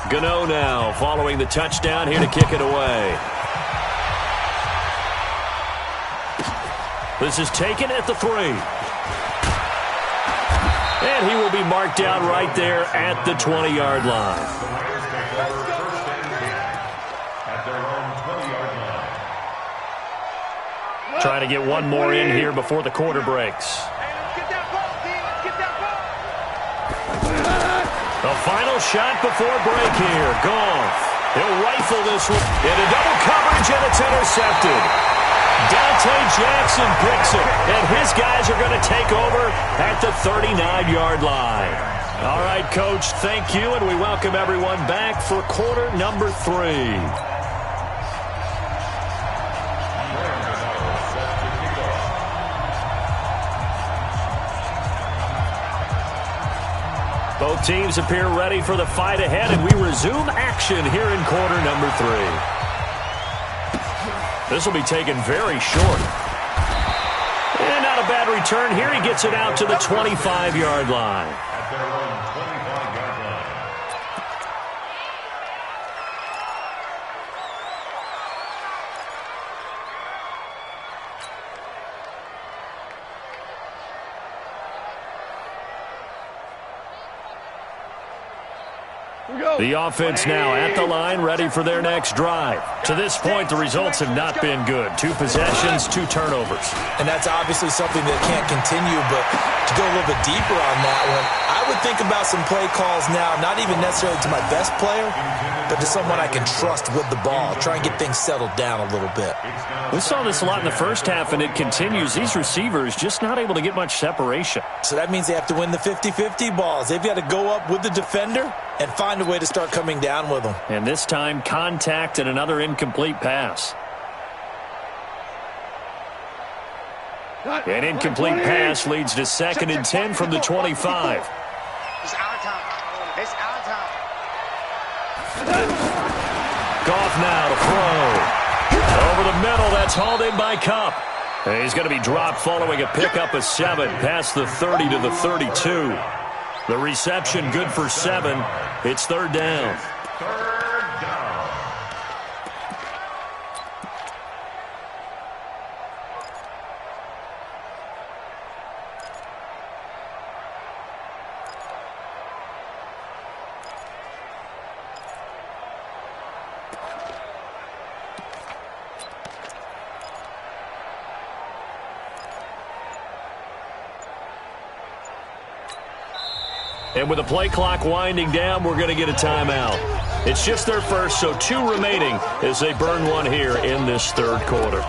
Gano now following the touchdown here to kick it away. This is taken at the 3. And he will be marked down right there at the 20-yard line. Trying to get one more in here before the quarter breaks. The final shot before break here. Goff. He'll rifle this one into double coverage, and it's intercepted. Dante Jackson picks it, and his guys are going to take over at the 39-yard line. All right, Coach, thank you, and we welcome everyone back for quarter number 3. Both teams appear ready for the fight ahead, and we resume action here in quarter number 3. This will be taken very short. And not a bad return here. He gets it out to the 25-yard line. The offense now at the line, ready for their next drive. To this point, the results have not been good. 2 possessions, 2 turnovers. And that's obviously something that can't continue, but to go a little bit deeper on that one, I would think about some play calls now, not even necessarily to my best player, but to someone I can trust with the ball. Try and get things settled down a little bit. We saw this a lot in the first half, and it continues. These receivers just not able to get much separation. So that means they have to win the 50-50 balls. They've got to go up with the defender and find a way to start coming down with them. And this time, contact and another incomplete pass. An incomplete pass leads to 2nd and 10 from the 25. It's our time. It's our time. Goff now to throw. Over the middle, that's hauled in by Kupp. And he's going to be dropped following a pickup of 7 past the 30 to the 32. The reception good for 7. It's 3rd down. And with the play clock winding down, we're going to get a timeout. It's just their first, so 2 remaining as they burn one here in this 3rd quarter.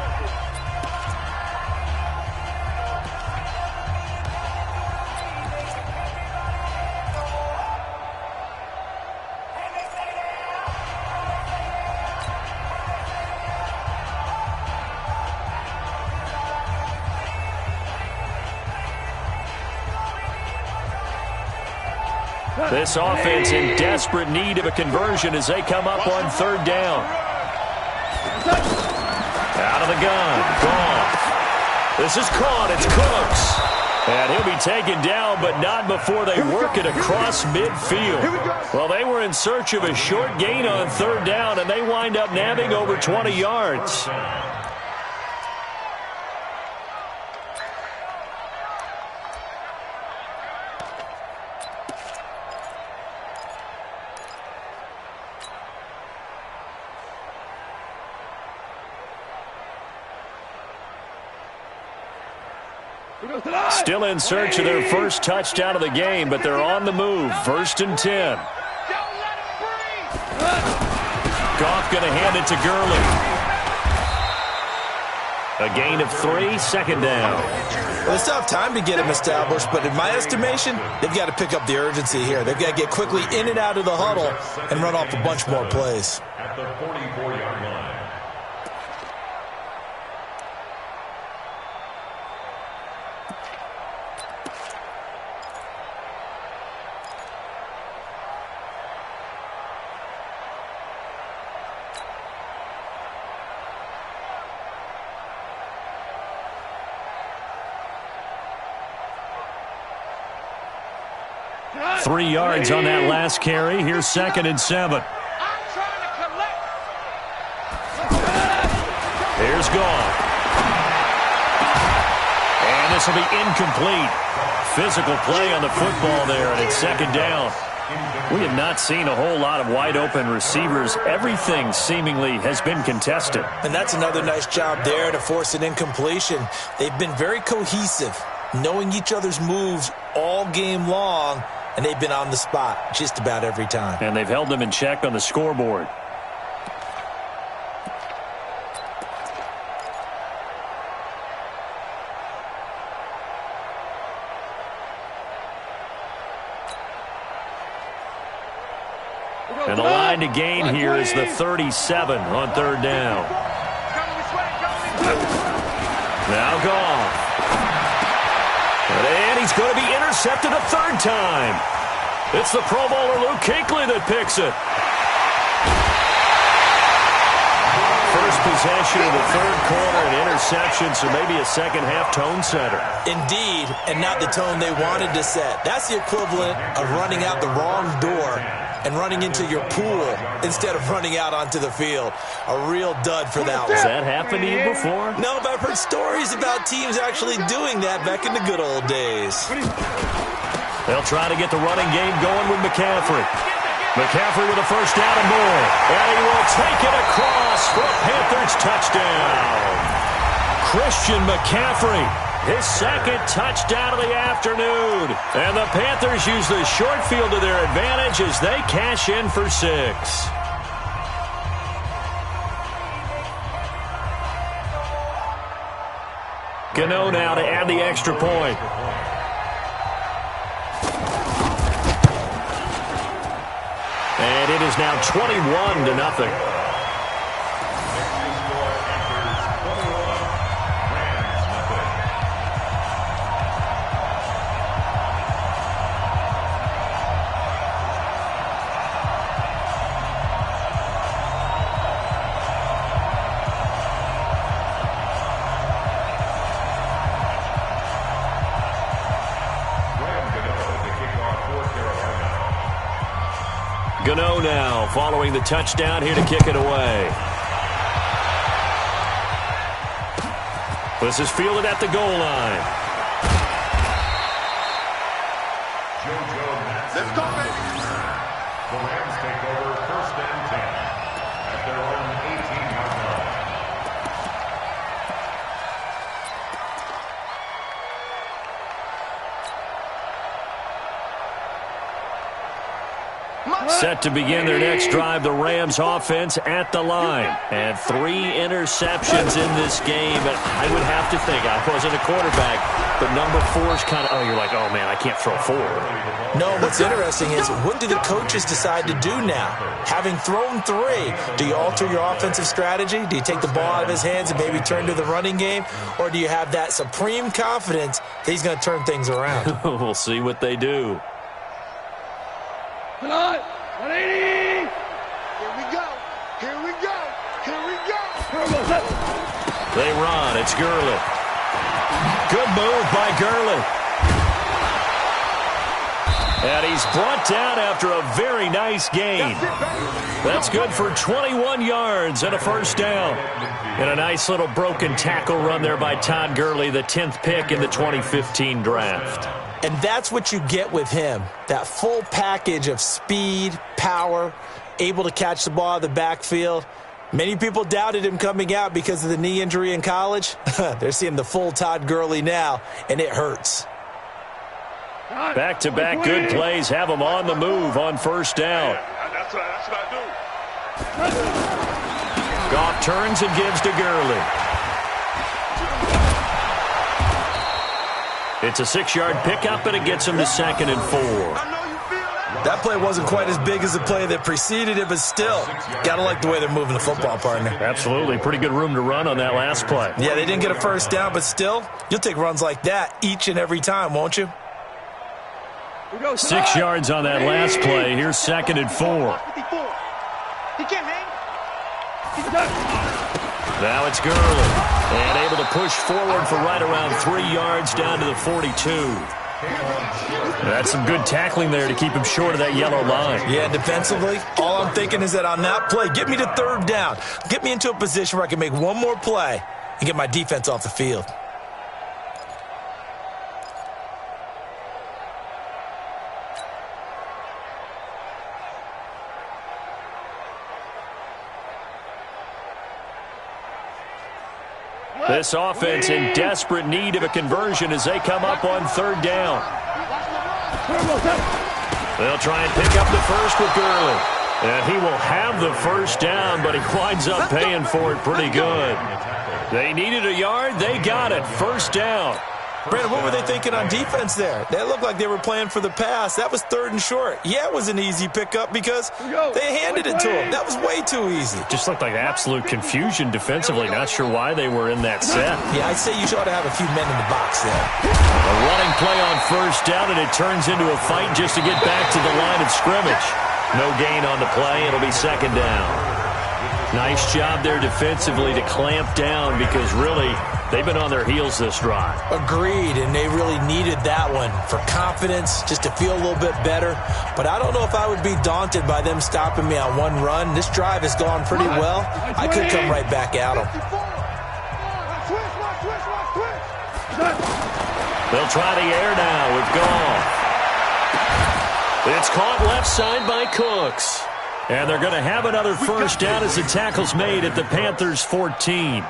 This offense in desperate need of a conversion as they come up on 3rd down. Out of the gun. Goff. This is caught. It's Cooks. And he'll be taken down, but not before they work it across midfield. Well, they were in search of a short gain on 3rd down, and they wind up nabbing over 20 yards. Still in search of their first touchdown of the game, but they're on the move. 1st and 10. Goff going to hand it to Gurley. A gain of 3, 2nd down. Well, they still have time to get him established, but in my estimation, they've got to pick up the urgency here. They've got to get quickly in and out of the huddle and run off a bunch more plays. At the 44-yard line. 3 yards on that last carry. Here's 2nd and 7. Here's Goff. And this will be incomplete. Physical play on the football there, and it's 2nd down. We have not seen a whole lot of wide-open receivers. Everything seemingly has been contested. And that's another nice job there to force an incompletion. They've been very cohesive, knowing each other's moves all game long, and they've been on the spot just about every time. And they've held them in check on the scoreboard. And the line to gain here is the 37 on 3rd down. Now Goff. And he's going to be intercepted a 3rd time. It's the Pro Bowler Luke Kuechly that picks it. First possession of the 3rd quarter, an interception, so maybe a second-half tone setter. Indeed, and not the tone they wanted to set. That's the equivalent of running out the wrong door and running into your pool instead of running out onto the field. A real dud for that one. Has that happened to you before? No, but I've heard stories about teams actually doing that back in the good old days. They'll try to get the running game going with McCaffrey. McCaffrey with a 1st down and more. And he will take it across for a Panthers touchdown. Christian McCaffrey, his 2nd touchdown of the afternoon. And the Panthers use the short field to their advantage as they cash in for 6. Gano now to add the extra point. And it is now 21-0. Gano now following the touchdown here to kick it away. This is fielded at the goal line. Let's go, baby. The Rams take over 1st and 10 at their own 18-yard line. Set to begin their next drive, the Rams offense at the line. And 3 interceptions in this game. And I would have to think, I wasn't a quarterback, but number 4 is kind of, you're like, oh, man, I can't throw 4. No, what's interesting is, what do the coaches decide to do now? Having thrown 3, do you alter your offensive strategy? Do you take the ball out of his hands and maybe turn to the running game? Or do you have that supreme confidence that he's going to turn things around? We'll see what they do. Come on. 180. Here we go. Here we go. Here we go. They run. It's Gurley. Good move by Gurley. And he's brought down after a very nice gain. That's good for 21 yards and a 1st down. And a nice little broken tackle run there by Todd Gurley, the 10th pick in the 2015 draft. And that's what you get with him, that full package of speed, power, able to catch the ball out of the backfield. Many people doubted him coming out because of the knee injury in college. They're seeing the full Todd Gurley now, and it hurts. Back-to-back good plays have him on the move on 1st down. That's what I do. Goff turns and gives to Gurley. It's a 6-yard pickup, and it gets him to 2nd and 4. That play wasn't quite as big as the play that preceded it, but still, got to like the way they're moving the football, partner. Absolutely. Pretty good room to run on that last play. Yeah, they didn't get a 1st down, but still, you'll take runs like that each and every time, won't you? 6 yards on that last play. Here's 2nd and 4. He can't hang. Now it's Gurley. And able to push forward for right around 3 yards down to the 42. That's some good tackling there to keep him short of that yellow line. Yeah, defensively, all I'm thinking is that on that play, get me to third down. Get me into a position where I can make one more play and get my defense off the field. This offense in desperate need of a conversion as they come up on third down. They'll try and pick up the first with Gurley. And he will have the first down, but he winds up paying for it pretty good. They needed a yard. They got it. First down. Brandon, what were they thinking on defense there? They looked like they were playing for the pass. That was third and short. Yeah, it was an easy pickup because they handed it to him. That was way too easy. Just looked like absolute confusion defensively. Not sure why they were in that set. Yeah, I'd say you ought to have a few men in the box there. A running play on first down, and it turns into a fight just to get back to the line of scrimmage. No gain on the play. It'll be second down. Nice job there defensively to clamp down because really they've been on their heels this drive. Agreed, and they really needed that one for confidence, just to feel a little bit better. But I don't know if I would be daunted by them stopping me on one run. This drive has gone pretty well. I could come right back at them. They'll try the air now with Goff. It's caught left side by Cooks. And they're going to have another first down as the tackle's made at the Panthers' 14.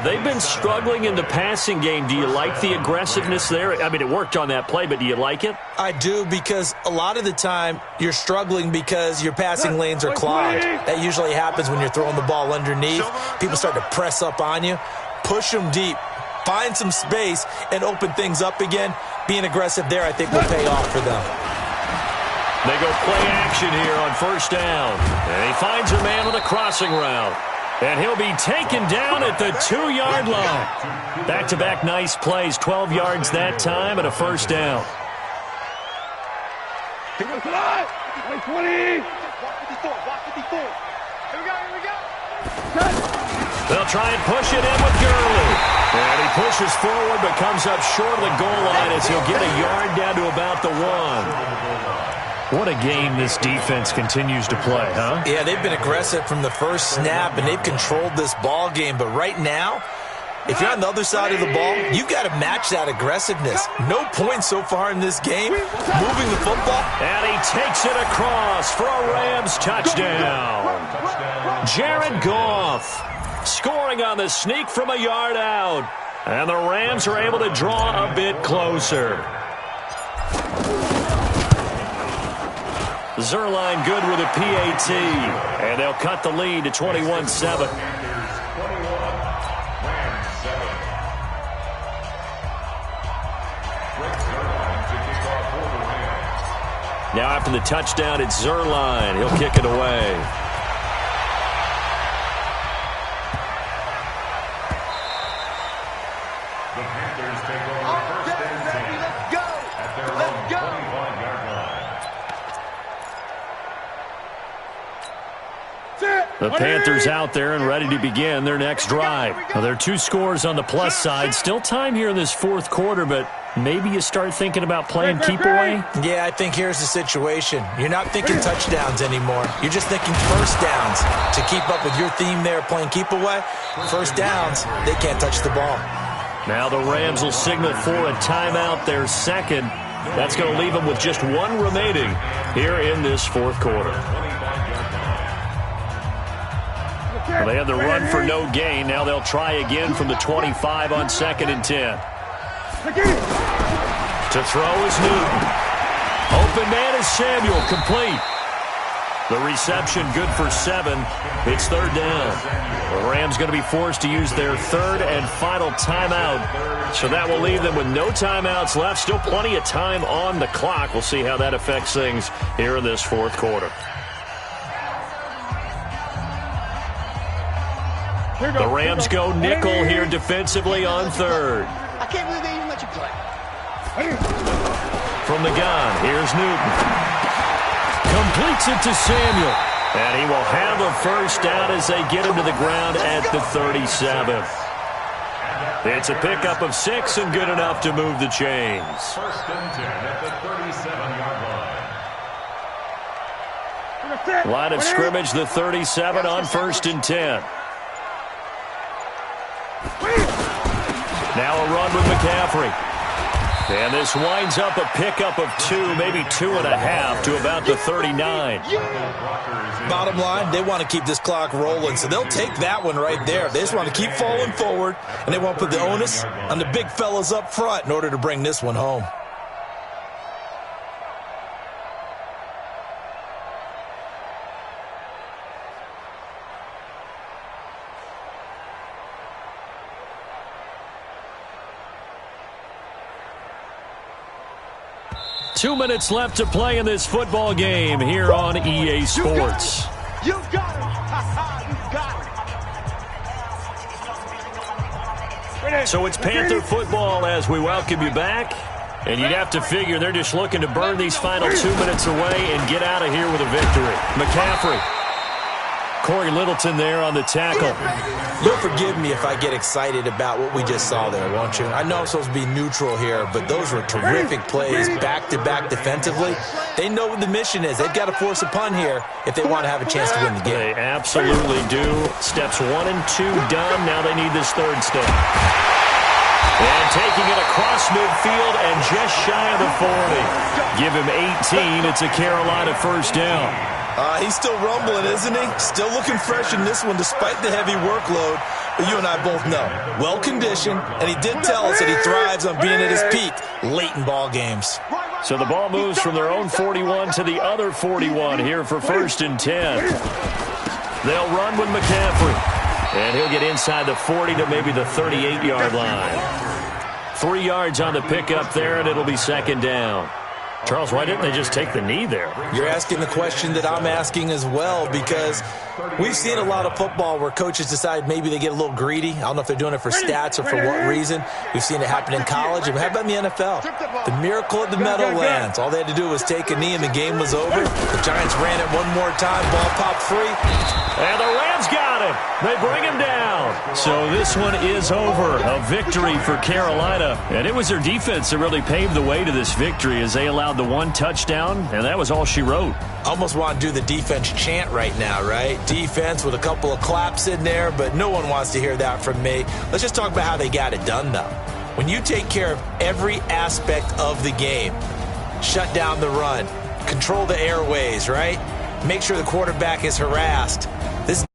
They've been struggling in the passing game. Do you like the aggressiveness there? I mean, it worked on that play, but do you like it? I do, because a lot of the time you're struggling because your passing lanes are clogged. That usually happens when you're throwing the ball underneath. People start to press up on you. Push them deep. Find some space and open things up again. Being aggressive there, I think, will pay off for them. They go play action here on first down. And he finds a man on a crossing route. And he'll be taken down at the 2-yard line. Back-to-back nice plays, 12 yards that time and a first down. Here we go. They'll try and push it in with Gurley. And he pushes forward but comes up short of the goal line as he'll get a yard down to about the 1. What a game this defense continues to play, huh? Yeah, they've been aggressive from the first snap, and they've controlled this ball game. But right now, if you're on the other side of the ball, you've got to match that aggressiveness. No points so far in this game. Moving the football. And he takes it across for a Rams touchdown. Jared Goff scoring on the sneak from a yard out. And the Rams are able to draw a bit closer. Zerline good with a PAT. And they'll cut the lead to 21-7. Now after the touchdown, it's Zerline. He'll kick it away. The Panthers take over first and 10 at their own 21-yard line. The Panthers out there and ready to begin their next drive. Now, there are 2 scores on the plus side. Still time here in this fourth quarter, but maybe you start thinking about playing keep away? Yeah, I think here's the situation. You're not thinking touchdowns anymore. You're just thinking first downs. To keep up with your theme there, playing keep away, first downs, they can't touch the ball. Now the Rams will signal for a timeout, their second. That's going to leave them with just 1 remaining here in this fourth quarter. Well, they had the run for no gain. Now they'll try again from the 25 on 2nd and 10. To throw is Newton. Open man is Samuel, complete. The reception good for 7. It's third down. The Rams going to be forced to use their third and final timeout. So that will leave them with no timeouts left. Still plenty of time on the clock. We'll see how that affects things here in this fourth quarter. The Rams go nickel here defensively on third. I can't believe they even let you play. From the gun, here's Newton. Completes it to Samuel. And he will have a first down as they get him to the ground at the 37. It's a pickup of 6 and good enough to move the chains. First and 10 at the 37-yard line. Line of scrimmage, the 37 on 1st and 10. Now a run with McCaffrey. And this winds up a pickup of 2, maybe 2.5 to about the 39. Bottom line, they want to keep this clock rolling, so they'll take that one right there. They just want to keep falling forward, and they want to put the onus on the big fellas up front in order to bring this one home. Two minutes left to play in this football game here on EA Sports. You got it. You got it. So it's Panther football as we welcome you back. And you'd have to figure they're just looking to burn these final 2 minutes away and get out of here with a victory. McCaffrey. Corey Littleton there on the tackle. You'll forgive me if I get excited about what we just saw there, won't you? I know I'm supposed to be neutral here, but those were terrific plays back-to-back defensively. They know what the mission is. They've got to force a punt here if they want to have a chance to win the game. They absolutely do. Steps 1 and 2 done. Now they need this third step. And taking it across midfield and just shy of the 40. Give him 18. It's a Carolina first down. He's still rumbling, isn't he? Still looking fresh in this one despite the heavy workload. But you and I both know, well-conditioned, and he did tell us that he thrives on being at his peak late in ball games. So the ball moves from their own 41 to the other 41 here for 1st and 10. They'll run with McCaffrey. And he'll get inside the 40 to maybe the 38-yard line. 3 yards on the pickup there, and it'll be 2nd down. Charles, why didn't they just take the knee there? You're asking the question that I'm asking as well, because we've seen a lot of football where coaches decide maybe they get a little greedy. I don't know if they're doing it for stats or for what reason. We've seen it happen in college. And how about in the NFL? The miracle at the Meadowlands. All they had to do was take a knee and the game was over. The Giants ran it one more time. Ball popped free. And the Rams got him. They bring him down. So this one is over. A victory for Carolina. And it was their defense that really paved the way to this victory as they allowed the 1 touchdown, and that was all she wrote. Almost want to do the defense chant right now, right? Defense with a couple of claps in there, but no one wants to hear that from me. Let's just talk about how they got it done, though. When you take care of every aspect of the game, shut down the run, control the airways, right? Make sure the quarterback is harassed. This